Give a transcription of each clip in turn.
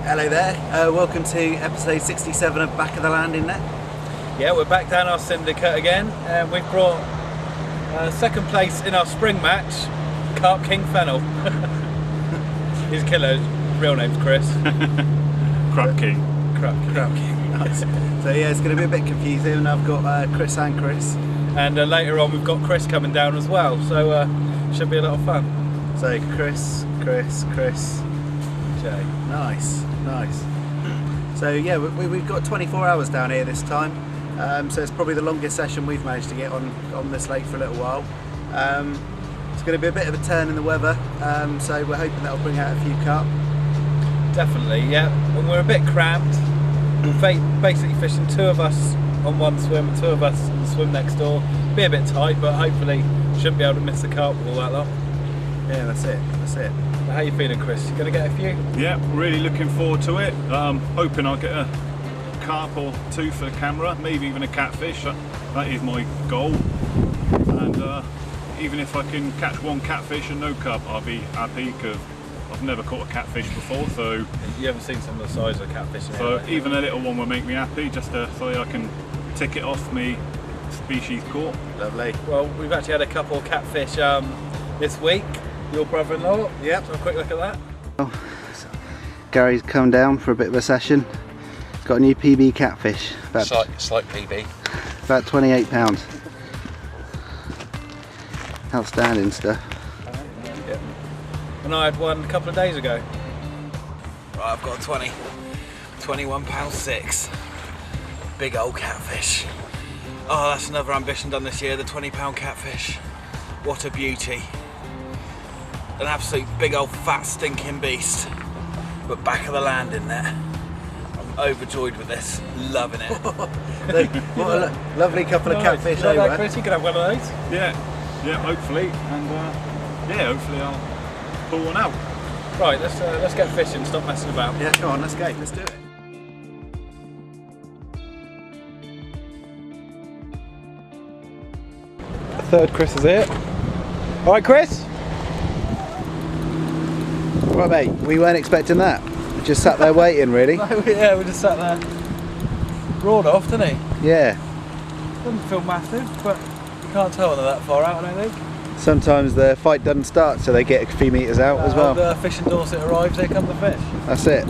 Hello there, welcome to episode 67 of Back of the Landing Net. Yeah, we're back down our syndicate again, and we've brought second place in our spring match, Carp King Fennel. His killer, his real name's Chris. Crab King. Crab King. Nice. So yeah, it's going to be a bit confusing. I've got Chris and Chris. And later on we've got Chris coming down as well, so should be a lot of fun. So Chris, Jay. Nice. So yeah, we've got 24 hours down here this time. So it's probably the longest session we've managed to get on this lake for a little while. It's going to be a bit of a turn in the weather, so we're hoping that'll bring out a few carp. Definitely, yeah. When we're a bit cramped, we're basically fishing two of us on one swim and two of us on the swim next door. Be a bit tight, but hopefully shouldn't be able to miss the carp all that long. Yeah, that's it. How are you feeling, Chris? You going to get a few? Yeah, really looking forward to it. Hoping I'll get a carp or two for the camera, maybe even a catfish. That is my goal. And even if I can catch one catfish and no carp, I'll be happy because I've never caught a catfish before. So you haven't seen some of the size of the catfish in so here, even a little one will make me happy, just so I can tick it off me species caught. Lovely. Well, we've actually had a couple of catfish this week. Your brother-in-law. Yep. So a quick look at that. Gary's come down for a bit of a session. Got a new PB catfish. Slight PB. About 28 pounds. Outstanding stuff. Yeah. And I had one a couple of days ago. Right, I've got a 21.6 £. Big old catfish. Oh, that's another ambition done this year, the £20 catfish. What a beauty. An absolute big old fat stinking beast. But back of the landing there. I'm overjoyed with this, loving it. What a lovely couple of catfish like over. that, Chris? You can have one of those. Yeah, hopefully, and yeah, hopefully I'll pull one out. Right, let's get fishing. Stop messing about. Yeah, come on, let's go. Let's do it. Third Chris is here. All right, Chris. Right, mate. We weren't expecting that. We just sat there waiting, really. Yeah, we just sat there. Roared off, didn't he? Yeah. Doesn't feel massive, but you can't tell when they're that far out, I don't think. Sometimes the fight doesn't start, so they get a few metres out as well. The fishing Dorset arrives, here come the fish. That's it.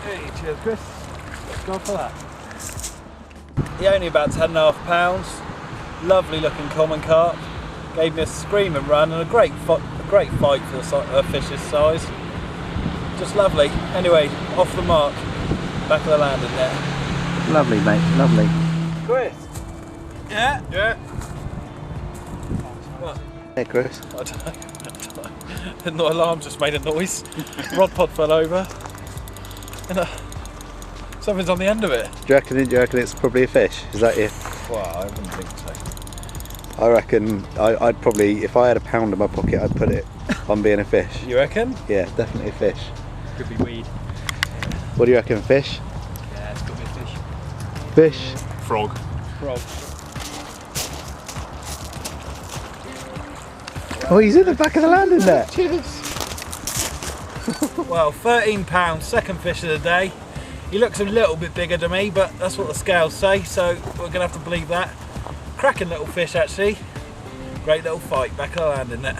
Hey, cheers, Chris. Let's go for that. He only about 10.5 £. Lovely looking common carp. Gave me a screaming run and a great fight for the fish's size. Just lovely. Anyway, off the mark. Back of the landing there. Lovely, mate. Lovely. Chris. Yeah. Yeah. What? Hey, Chris. I don't know. The alarm just made a noise. Rod pod fell over. And something's on the end of it. Do you reckon it's probably a fish? Is that you? Well, I wouldn't think so. I reckon I'd probably, if I had £1 in my pocket, I'd put it on being a fish. You reckon? Yeah, definitely a fish. Could be weed. What do you reckon, fish? Yeah, it's got to be a fish. Fish? Frog. Frog. Oh, he's in the back of the landing net. Cheers. Well, £13, second fish of the day. He looks a little bit bigger to me, but that's what the scales say, so we're going to have to believe that. Cracking little fish, actually. Great little fight, back of the landing net.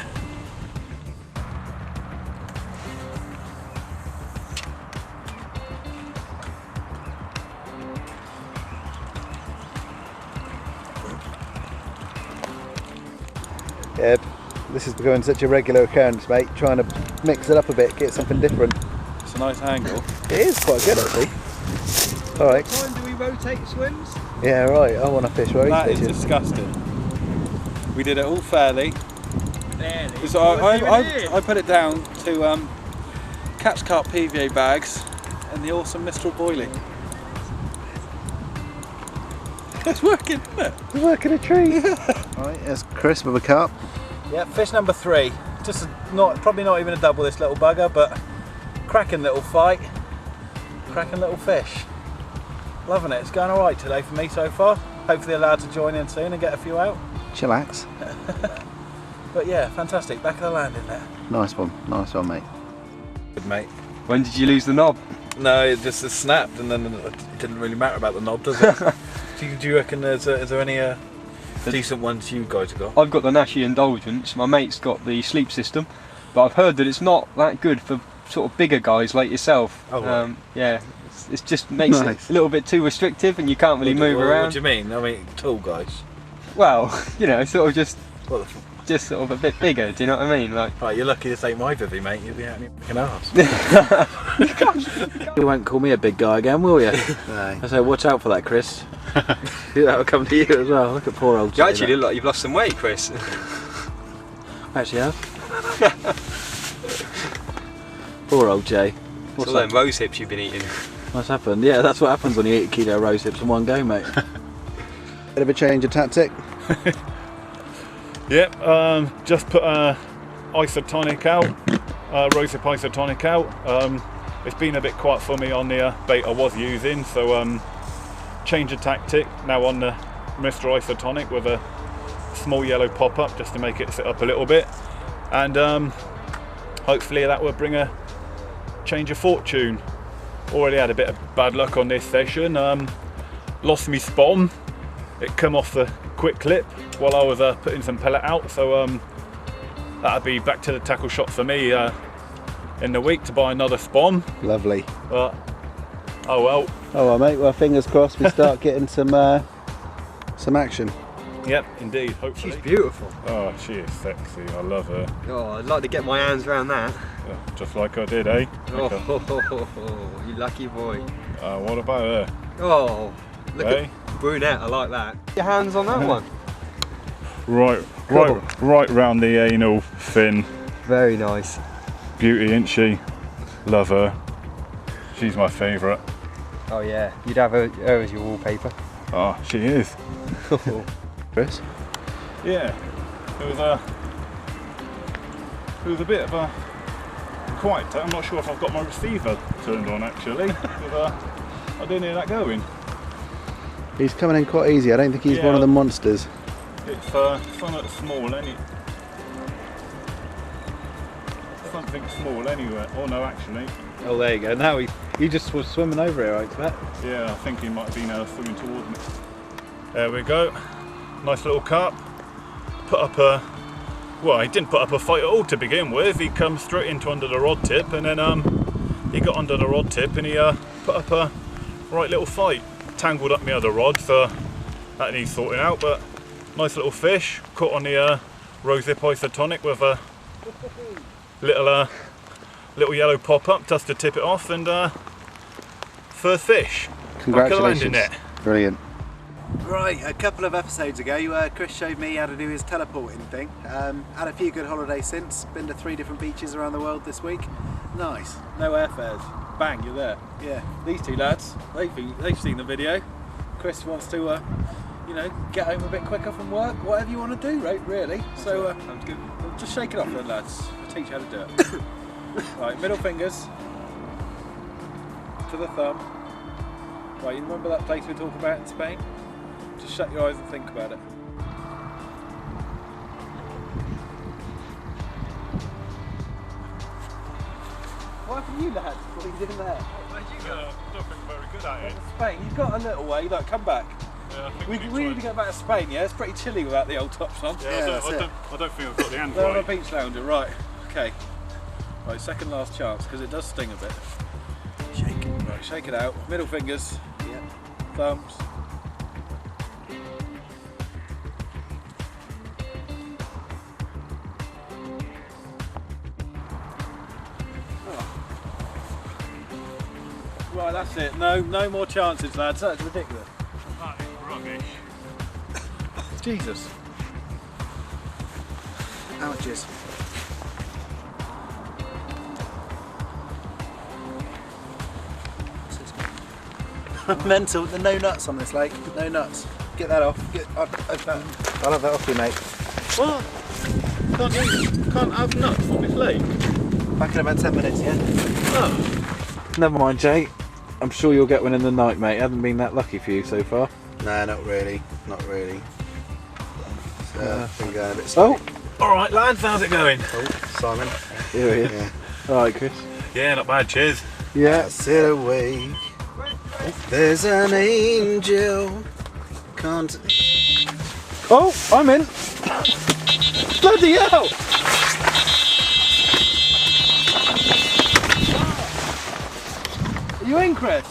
Yeah, this is becoming such a regular occurrence, mate. Trying to mix it up a bit, get something different. It's a nice angle. It is quite good, actually. All right. What time do we rotate swims? Yeah, right. I want to fish where That he's is fishing. disgusting. We did it all fairly. So I put it down to catch carp PVA bags and the awesome Mistral boilie. It's working, isn't it? It's working a treat. Right, there's Chris with a carp. Yeah, fish number 3. Just probably not even a double, this little bugger, but cracking little fight, cracking little fish. Loving it. It's going all right today for me so far. Hopefully allowed to join in soon and get a few out. Chillax. But yeah, fantastic. Back of the landing there. Nice one, mate. Good, mate. When did you lose the knob? No, it just snapped, and then it didn't really matter about the knob, does it? do you reckon is there any decent ones you guys have got? I've got the Nashi Indulgence. My mate's got the sleep system, but I've heard that it's not that good for sort of bigger guys like yourself. Oh, right. Yeah, it just makes it a little bit too restrictive, and you can't really move around. What do you mean? I mean, tall guys. Well, you know, sort of just What sort of a bit bigger. Do you know what I mean? Like, right, you're lucky this ain't my bivvy, mate. You'd be out in your arse. You won't call me a big guy again, will you? No. I say, watch out for that, Chris. That'll come to you as well. Look at poor old you Jay. actually look like you've lost some weight, Chris. I actually have. Poor old Jay. What's all them rose hips you've been eating? What's happened? Yeah, that's what happens when you eat a kilo of rose hips in one go, mate. Bit of a change of tactic. Yep, just put isotonic out, rosehip isotonic out. It's been a bit quiet for me on the bait I was using, so change of tactic now on the Mr. Isotonic with a small yellow pop-up just to make it sit up a little bit, and hopefully that will bring a change of fortune. Already had a bit of bad luck on this session. Lost me spawn. It come off the quick clip while I was putting some pellet out, so that'll be back to the tackle shop for me in the week to buy another spawn. Lovely. But oh well. Oh well, mate. Well, fingers crossed we start getting some action. Yep, indeed. Hopefully. She's beautiful. Oh, she is sexy. I love her. Oh, I'd like to get my hands around that. Yeah, just like I did, eh? Oh, you lucky boy. What about her? Oh, look Eh? at brunette. I like that. Your hands on that one. Right round the anal fin. Very nice. Beauty, isn't she? Love her. She's my favourite. Oh yeah, you'd have her as your wallpaper. Oh, she is. Chris? Yeah. It was a bit of a quiet. I'm not sure if I've got my receiver turned on actually. I didn't hear that going. He's coming in quite easy. I don't think he's Yeah. one of the monsters. It's something small something small anyway. Oh no, actually. Oh, there you go. Now he just was swimming over here, I expect. Yeah, I think he might have been swimming towards me. There we go. Nice little carp. Put up a... Well, he didn't put up a fight at all to begin with. He come straight into under the rod tip, and then he got under the rod tip and he put up a right little fight. Tangled up my other rod, so that needs sorting out, but nice little fish. Caught on the rosehip isotonic with a little yellow pop-up just to tip it off, and first fish. Congratulations. Net. Brilliant. Right, a couple of episodes ago, Chris showed me how to do his teleporting thing. Had a few good holidays since. Been to 3 different beaches around the world this week. Nice. No airfares. Bang, you're there. Yeah. These two lads, they've seen the video. Chris wants to, you know, get home a bit quicker from work. Whatever you want to do, right? Really. So Sounds good. just shake it off, then, lads. I'll teach you how to do it. Right, middle fingers to the thumb. Right, you remember that place we were talking about in Spain? Just shut your eyes and think about it. What happened to you, lads? What are you doing there? I don't think I'm very good at it. Spain, you've got a little way. Look, come back. Yeah, I think We need to get back to Spain, yeah? It's pretty chilly without the old tops on. Yeah, Yeah, that's it. I don't think I've got the hand They're on a right. beach lounger, right. Okay. Right, second last chance, because it does sting a bit. Shake it. Right, shake it out. Middle fingers. Yeah. Thumbs. Right, that's it. No more chances, lads. That's ridiculous. That is rubbish. Jesus. Ouches. Mental. There are no nuts on this lake. No nuts. Get that off. I'll have that off you, mate. What? Can't have nuts on this lake? Back in about 10 minutes, yeah? Oh. Never mind, Jay. I'm sure you'll get one in the night, mate. It hasn't been that lucky for you so far. No, not really. Not really. been going a bit slow. Alright lads, how's it going? Simon. Here he is. Yeah. Alright, Chris. Yeah, not bad, cheers. Yeah. I sit awake. There's an angel. Can't. Oh, I'm in. Bloody hell! Are you in, Chris?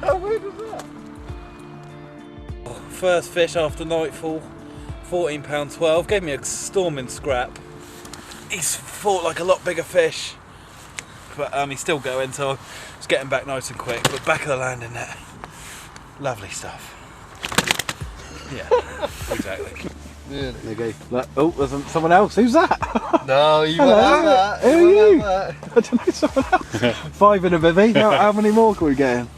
How weird was that? First fish after nightfall, £14.12. Gave me a storming scrap. He's fought like a lot bigger fish, but he's still going, so it's getting back nice and quick. But back of the landing net, lovely stuff. Yeah, exactly. There you go. Oh, there's someone else. Who's that? No, you Hello, won't have that. who are won't you? have I don't know, someone else. 5 in a bivvy. How many more can we get in?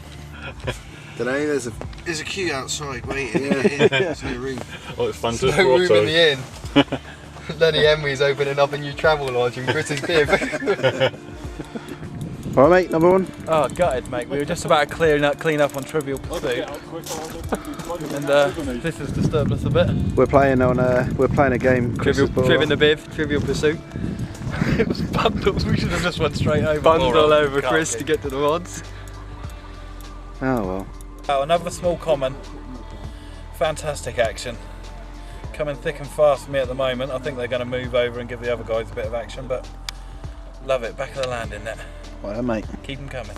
Don't know. There's a queue outside waiting. It's in the room. Oh, it's fun to No room in the inn. Lenny Emery's opening up a new travel lodge and Chris is here. Alright mate, number one. Oh, gutted, mate. We were just about to clean up on Trivial Pursuit, and this has disturbed us a bit. We're playing a game. Trivial Pursuit. It was bundles. We should have just went straight over. Bundle over Chris to get to the rods. Oh well. Oh, another small common. Fantastic action. Coming thick and fast for me at the moment. I think they're going to move over and give the other guys a bit of action, but love it. Back of the landing net. Well, mate. Keep them coming.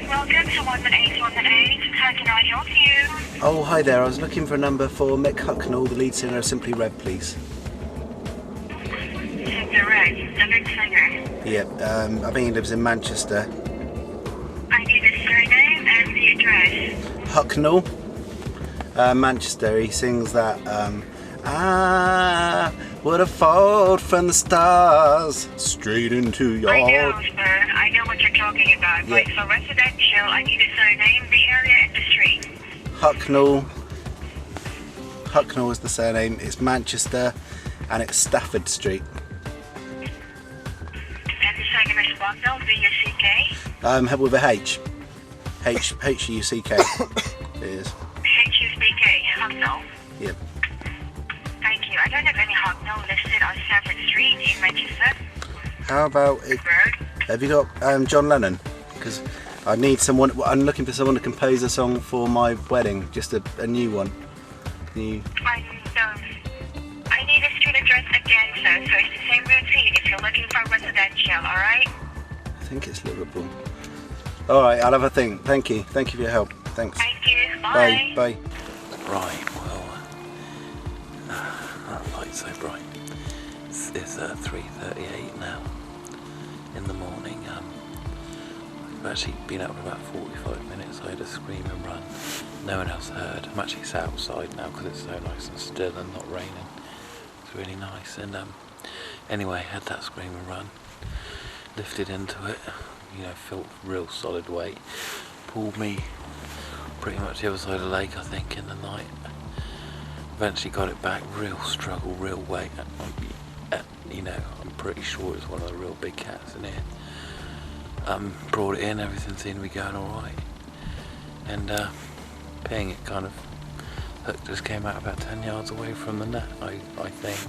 Welcome to 11818. How can I help you? Oh, hi there. I was looking for a number for Mick Hucknall, the lead singer of Simply Red, please. Simply Red, the lead singer. Yeah, I think he lives in Manchester. I need the surname and the address. Hucknall, Manchester. He sings that. Would have fallen from the stars straight into your. I know, sir. I know what you're talking about. Yeah. But for residential, I need the surname, the area, and the street. Hucknall. Hucknall is the surname. It's Manchester, and it's Stafford Street. And the second is Bucknell, V-U-C-K. With a H. H-U-C-K. It is. H-U-C-K, Hucknall. Yep. Thank you. I don't have any Hucknall listed on Stafford Street in Manchester. How about it? Road. Have you got John Lennon? Because I need someone. I'm looking for someone to compose a song for my wedding. Just a new one. New. I need a street address again, sir. So it's the same routine if you're looking for residential, alright? I think it's Liverpool. All right, I'll have a think. Thank you. Thank you for your help. Thanks. Thank you. Bye. Bye. Bye. Right, well, that light's so bright. It's 3:38 now in the morning. I've actually been up for about 45 minutes. I had a scream and run. No one else heard. I'm actually sat outside now because it's so nice and still and not raining. It's really nice. And anyway, had that scream and run. Lifted into it. You know, felt real solid weight. Pulled me pretty much the other side of the lake, I think, in the night. Eventually got it back. Real struggle, real weight. You know, I'm pretty sure it's one of the real big cats in here. Brought it in, everything seemed to be going alright. And peeing it kind of, hook just came out about 10 yards away from the net, I think.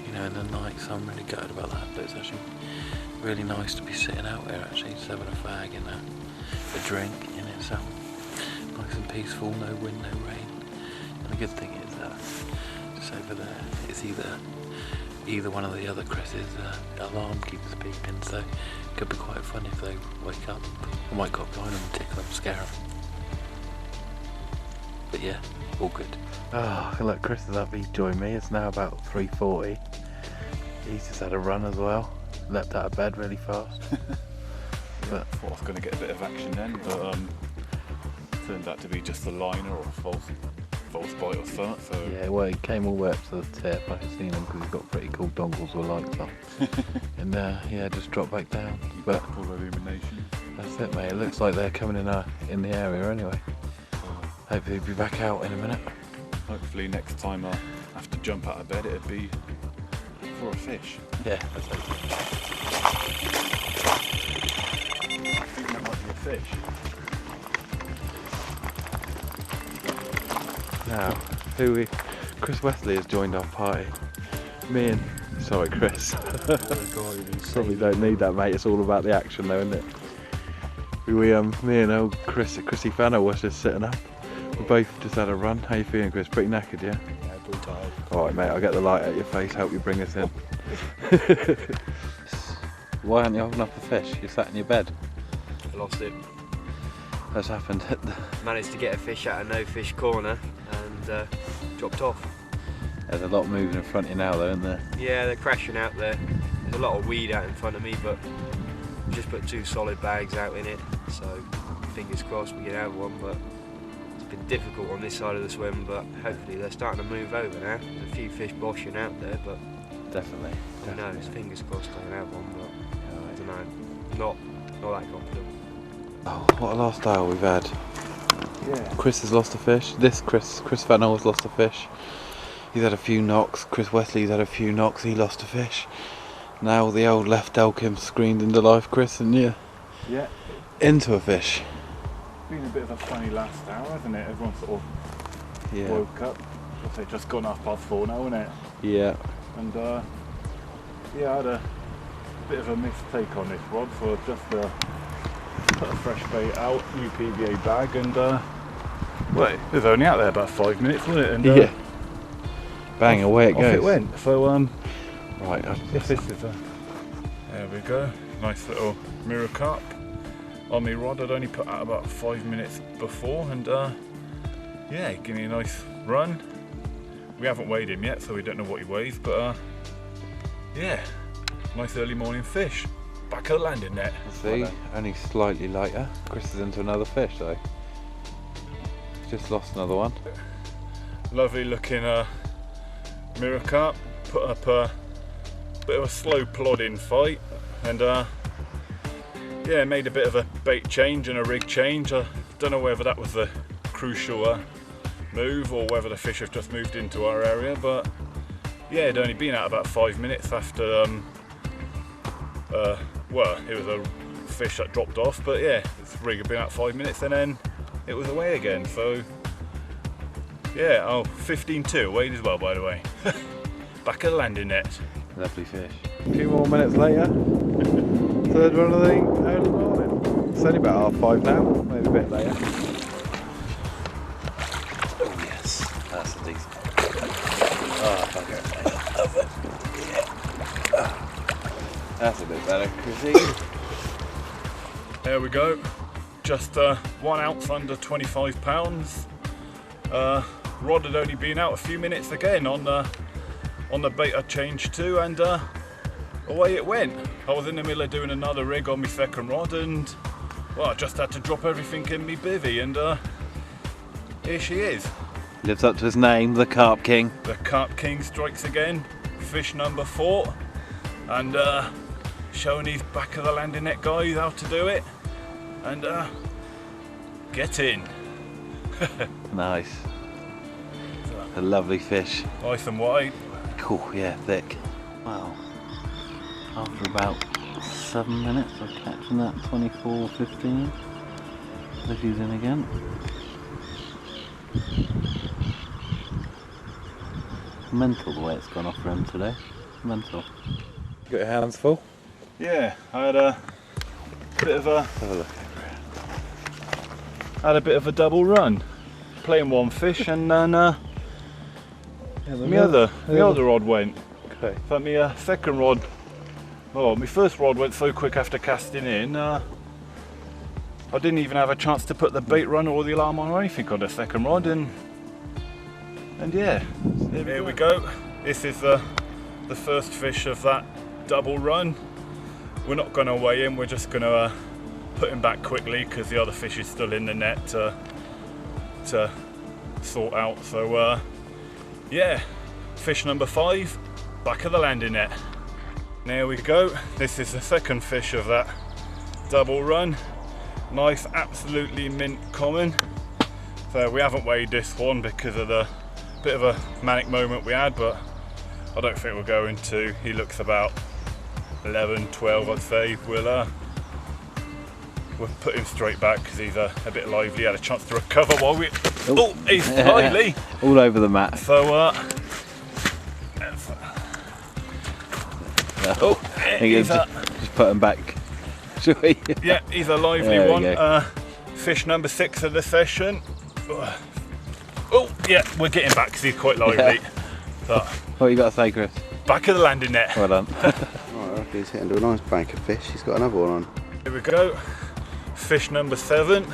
You know, in the night, so I'm really gutted about that, but it's actually really nice to be sitting out there actually, just having a fag and a drink in it, so nice and peaceful, no wind, no rain. And the good thing is just over there, it's either one of the other Chris's alarm keepers beeping, so it could be quite fun if they wake up. I might go up behind them and tickle them, scare them. But yeah, all good. Oh, look, Chris is up. He's joined me. It's now about 3:40. He's just had a run as well. Leapt out of bed really fast. But Thought I was going to get a bit of action then, but turned out to be just a liner or a false bite or something. So yeah, well, he came all the way up to the tip. I could see him because he's got pretty cool dongles with lights on. And yeah, just dropped back down. But full illumination. that's it, mate. It looks like they're coming in the area anyway. Hopefully he'll be back out in a minute. Hopefully next time I have to jump out of bed it'd be for a fish. Yeah, let's hope. I think that might be a fish. Now, Chris Wesley has joined our party. Sorry Chris. Probably don't need that, mate. It's all about the action though, isn't it? Me and old Chrissy Fanner was just sitting up. We both just had a run. How you feeling, Chris? Pretty knackered, yeah? Yeah, pretty tired. Alright mate, I'll get the light out your face, help you bring us in. Why aren't you holding up the fish? You sat in your bed. I lost it. That's happened. Managed to get a fish out of no fish corner and dropped off. There's a lot moving in front of you now though, isn't there? Yeah, they're crashing out there. There's a lot of weed out in front of me, but just put 2 solid bags out in it, so fingers crossed we can have one. But it's been difficult on this side of the swim, but hopefully they're starting to move over now. There's a few fish boshing out there, but Definitely. who knows, fingers crossed I can have one, but I don't know, not that confident. Oh, what a last hour we've had. Yeah. Chris has lost a fish. Chris Fanner has lost a fish. He's had a few knocks. Chris Wesley's had a few knocks. He lost a fish. Now the old left Elkim screamed into life, Chris, and Yeah. into a fish. Been a bit of a funny last hour, hasn't it? Everyone sort of Yeah. woke up. I'd say just gone 4:30 now, isn't it? Yeah. And yeah, I had a bit of a mistake on this rod, so just put a fresh bait out, new PVA bag, and well, it was only out there about 5 minutes, wasn't it? And Yeah. Bang, away it off goes. it went. So Right. if this is there we go, nice little mirror carp on my rod. I'd only put out about 5 minutes before, and yeah, give me a nice run. We haven't weighed him yet, so we don't know what he weighs, but yeah, nice early morning fish. Back of the landing net. See, only slightly lighter. Chris is into another fish though. He's just lost another one. Lovely looking mirror carp. Put up a bit of a slow plodding fight, and yeah, made a bit of a bait change and a rig change. I don't know whether that was the crucial move or whether the fish have just moved into our area, but yeah, it'd only been out about 5 minutes after well, it was a fish that dropped off, but yeah, this rig had been out 5 minutes and then it was away again. So yeah, 15-2 weighed as well, by the way. Back of the landing net. Lovely fish. A few more minutes later. Third one of the early morning. It's only about 5:30 now, maybe a bit later. Oh yes, that's a decent. Oh, bugger. That's a bit better, Chrissy. There we go. Just 1 ounce under 25 pounds. Rod had only been out a few minutes again on the bait I changed to, and away it went. I was in the middle of doing another rig on my second rod, and well, I just had to drop everything in me bivvy, and here she is. Lives up to his name, the Carp King. The Carp King strikes again, fish number 4, and showing these back of the landing net guys how to do it, and get in. Nice. A lovely fish. Nice and wide. Cool, yeah, thick. Wow. After about 7 minutes of catching that 24.15. Lizzie's in again. Mental the way it's gone off for him today. Mental. Got your hands full? Yeah, I had a bit of a Have a look. double run, playing one fish, and then my other rod went. Okay. But my second rod, well, my first rod went so quick after casting in, I didn't even have a chance to put the bait run or the alarm on or anything on the second rod, and yeah, here we go. This is the first fish of that double run. We're not going to weigh him, we're just going to put him back quickly because the other fish is still in the net to sort out. So yeah, fish number 5, back of the landing net. There we go. This is the second fish of that double run. Nice, absolutely mint common. So we haven't weighed this one because of the bit of a manic moment we had, but I don't think we're going to. He looks about 11, 12 I'd say. We'll put him straight back because he's a bit lively. He had a chance to recover while we... Oh, he's lively! All over the mat. So, I think he's just put him back. Should we? yeah, he's a lively one. Fish number 6 of the session. Oh, yeah, we're getting back because he's quite lively. So, What you got to say, Chris? back of the landing net. Well done. Right, I reckon he's hitting to a nice bank of fish. He's got another one on. Here we go. Fish number 7.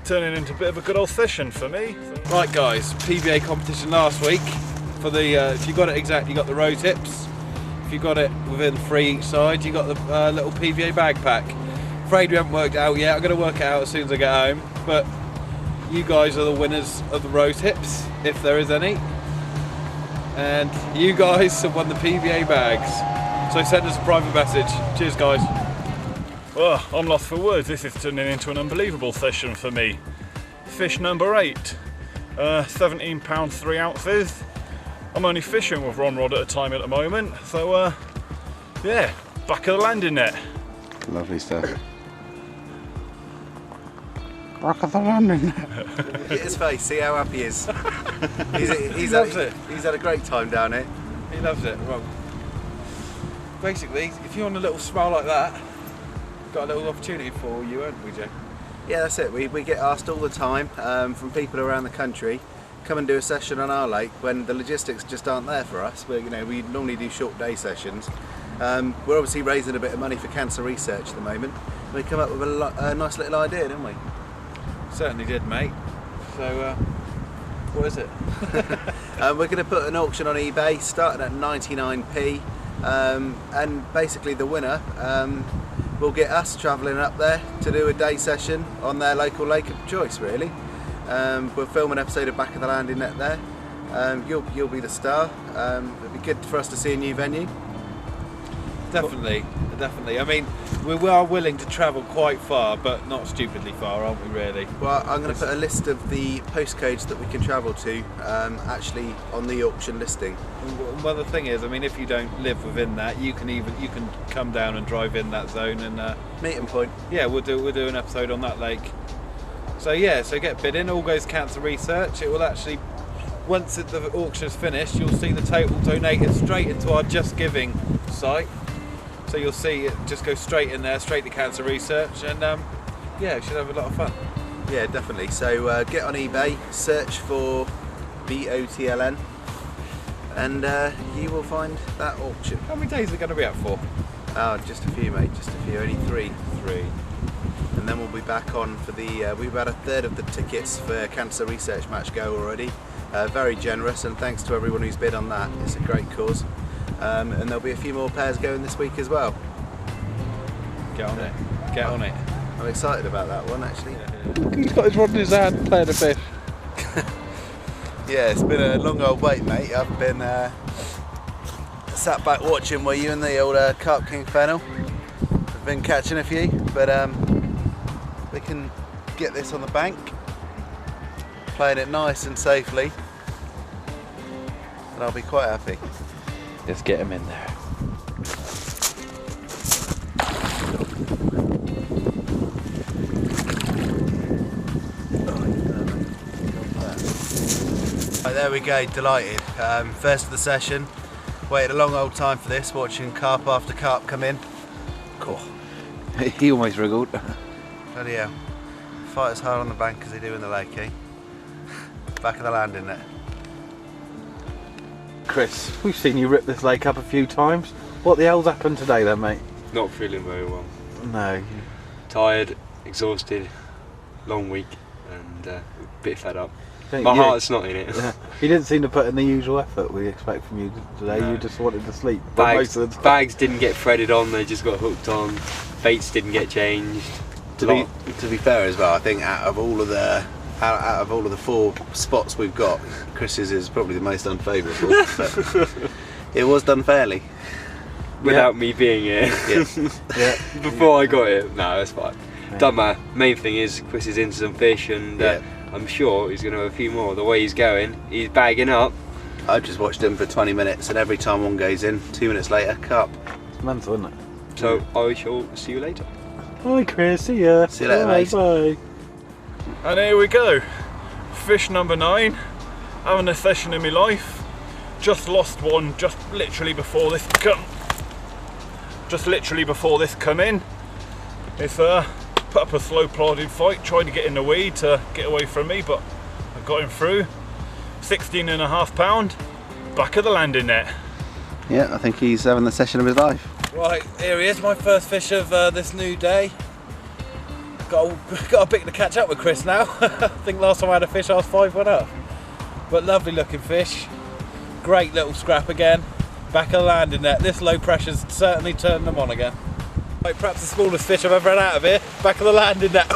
Turning into a bit of a good old session for me. Right guys, PBA competition last week. For the if you got it exact, you got the row tips. If you got it within 3 each side, you got the little PBA bag pack. Afraid we haven't worked it out yet. I'm going to work it out as soon as I get home. But you guys are the winners of the row tips, if there is any. And you guys have won the PBA bags. So send us a private message. Cheers guys. Well, I'm lost for words. This is turning into an unbelievable session for me. Fish number 8, 17 pounds 3 ounces. I'm only fishing with one rod at a time at the moment, so yeah, back of the landing net. Lovely stuff. Back of the landing net. Look at his face, see how happy he is. He's had a great time down here. He loves it. Well, basically, if you're on a little smile like that, got a little opportunity for you, won't we, Joe? Yeah, that's it. We get asked all the time from people around the country, come and do a session on our lake when the logistics just aren't there for us. We normally do short day sessions. We're obviously raising a bit of money for cancer research at the moment. We come up with a nice little idea, didn't we? Certainly did, mate. So, what is it? We're going to put an auction on eBay starting at 99p, and basically the winner will get us travelling up there to do a day session on their local lake of choice, really. We'll film an episode of Back of the Landing Net there. You'll be the star. It'd be good for us to see a new venue. Definitely. I mean, we are willing to travel quite far, but not stupidly far, aren't we, really? Well, I'm going to put a list of the postcodes that we can travel to actually on the auction listing. Well, the thing is, I mean, if you don't live within that, you can come down and drive in that zone and Meeting point. yeah, we'll do an episode on that lake. So yeah, so get bid in. All goes cancer research. It will actually, once the auction's finished, you'll see the total donated straight into our Just Giving site. So you'll see it just go straight in there, straight to cancer research, and yeah, we should have a lot of fun. Yeah, definitely. So get on eBay, search for BOTLN, and you will find that auction. How many days are it going to be out for? Oh, just a few, mate. Just a few. Only 3. 3. And then we'll be back on for the. We've had a third of the tickets for Cancer Research Match go already. Very generous, and thanks to everyone who's bid on that. It's a great cause. And there'll be a few more pairs going this week as well. Get on it. Get on it. I'm excited about that one, actually. He's got his rod in his hand, playing a fish. Yeah, it's been a long old wait, mate. I've been sat back watching while you and the old Carp King Fennel. I've been catching a few, but we can get this on the bank, playing it nice and safely, and I'll be quite happy. Let's get him in there. Right, there we go, delighted. First of the session. Waited a long old time for this, watching carp after carp come in. Cool. He almost wriggled. Bloody hell. Fight as hard on the bank as they do in the lake, eh? Back of the landing net. Chris, we've seen you rip this lake up a few times. What the hell's happened today then, mate? Not feeling very well. No. Tired, exhausted, long week, and a bit fed up. My My heart's not in it. Yeah. You didn't seem to put in the usual effort we expect from you today. No. You just wanted to sleep. Bags didn't get threaded on, they just got hooked on. Baits didn't get changed. To be fair as well, I think out of all of the 4 spots we've got, Chris's is probably the most unfavourable. But it was done fairly. Without me being here. Yeah. Before I got here. No, that's fine. Yeah. Doesn't matter. Main thing is Chris is into some fish, and I'm sure he's going to have a few more. The way he's going, he's bagging up. I've just watched him for 20 minutes and every time one goes in, 2 minutes later, carp. It's mental, isn't it? So I shall see you later. Bye Chris, see ya. See you later, Bye, mate. bye. And here we go. Fish number 9. Having a session in my life. Just lost one just literally before this come in. It's put up a slow plodding fight, trying to get in the weed to get away from me, but I got him through. 16.5 pound, back of the landing net. Yeah, I think he's having the session of his life. Right, here he is, my first fish of this new day. Got a bit to catch up with Chris now. I think last time I had a fish I was 5-1 up. But lovely looking fish. Great little scrap again. Back of the landing net. This low pressure's certainly turned them on again. Right, perhaps the smallest fish I've ever had out of here. Back of the landing net.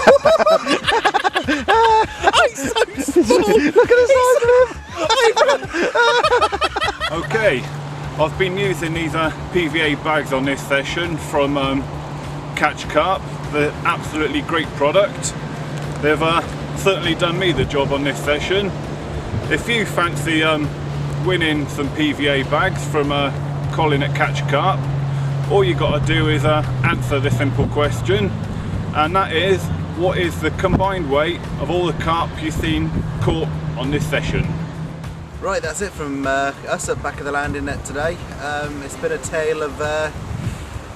He's so small. Look at the size of him! Okay, I've been using these PVA bags on this session from Catch Carp. They're absolutely great product. They've certainly done me the job on this session. If you fancy winning some PVA bags from Colin at Catch Carp, all you got to do is answer the simple question, and that is, what is the combined weight of all the carp you've seen caught on this session? Right, that's it from us at Back of the Landing Net today. It's been a tale of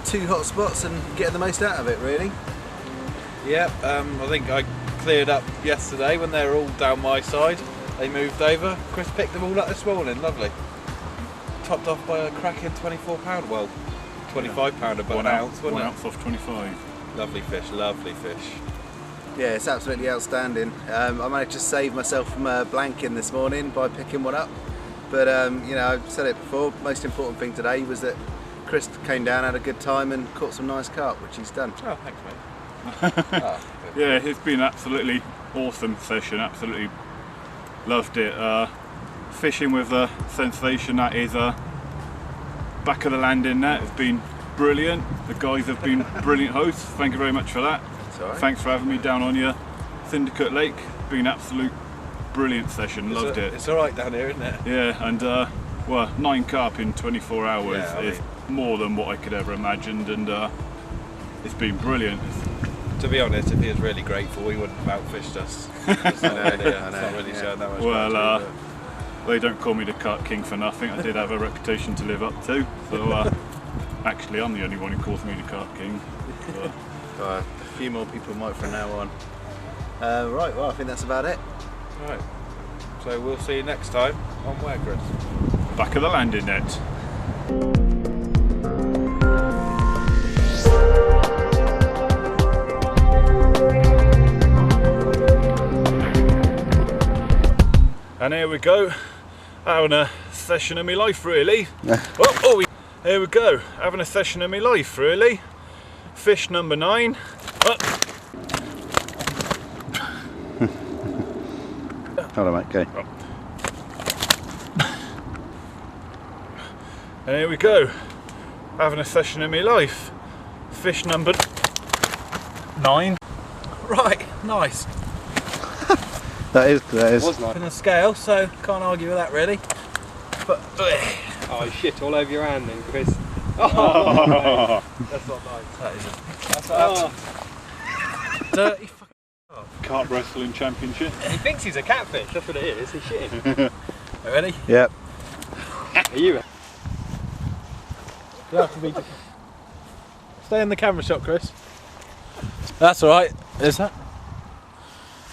2 hot spots and getting the most out of it, really. Yep, I think I cleared up yesterday when they were all down my side. They moved over. Chris picked them all up this morning, lovely. Topped off by a cracking 24 pound, well, 25 pounder, but 1 an ounce, wasn't 1 it? ounce off 25. Lovely fish, lovely fish. Yeah, it's absolutely outstanding. I managed to save myself from blanking this morning by picking one up. But you know, I've said it before, most important thing today was that Chris came down, had a good time and caught some nice carp, which he's done. Oh, thanks mate. Yeah, it's been an absolutely awesome session, absolutely loved it. Fishing with a sensation that is Back of the Landing Net has been brilliant. The guys have been brilliant hosts, thank you very much for that. Right. Thanks for having me down on your Syndicate Lake. Been an absolute brilliant session, loved it. It's alright down here, isn't it? Yeah, and well, 9 carp in 24 hours Yeah, is more than what I could ever imagined, and it's been brilliant. To be honest, if he was really grateful, he wouldn't have outfished us. It's not really, it's not really showing that much. Well, gratitude, they don't call me the Carp King for nothing. I did have a reputation to live up to, so actually I'm the only one who calls me the Carp King. So, A few more people might from now on. Right, well I think that's about it. Right, so we'll see you next time on where, Chris? Back of the Landing Net. And here we go, having a session of my life really. Here we go, having a session of my life really. Fish number 9. Hold on mate, go. And here we go, having a session of my life. Fish number 9. Right, nice. That is. Was nice. In a scale, so can't argue with that really. But Oh shit, all over your hand then, Chris. Oh, that's not nice. That isn't. That's dirty fucking. Carp Wrestling Championship. He thinks he's a catfish, that's what it is, he's shitting. Ready? Yep. Are you? You have to be. Stay in the camera shot, Chris. That's alright. Is that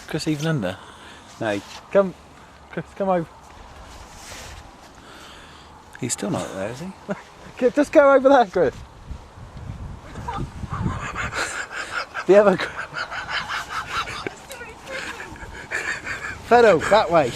Chris even in there? No, Come, Chris, come over. he's still not there, is he? Just go over there, Chris. The other. Feddo, that way.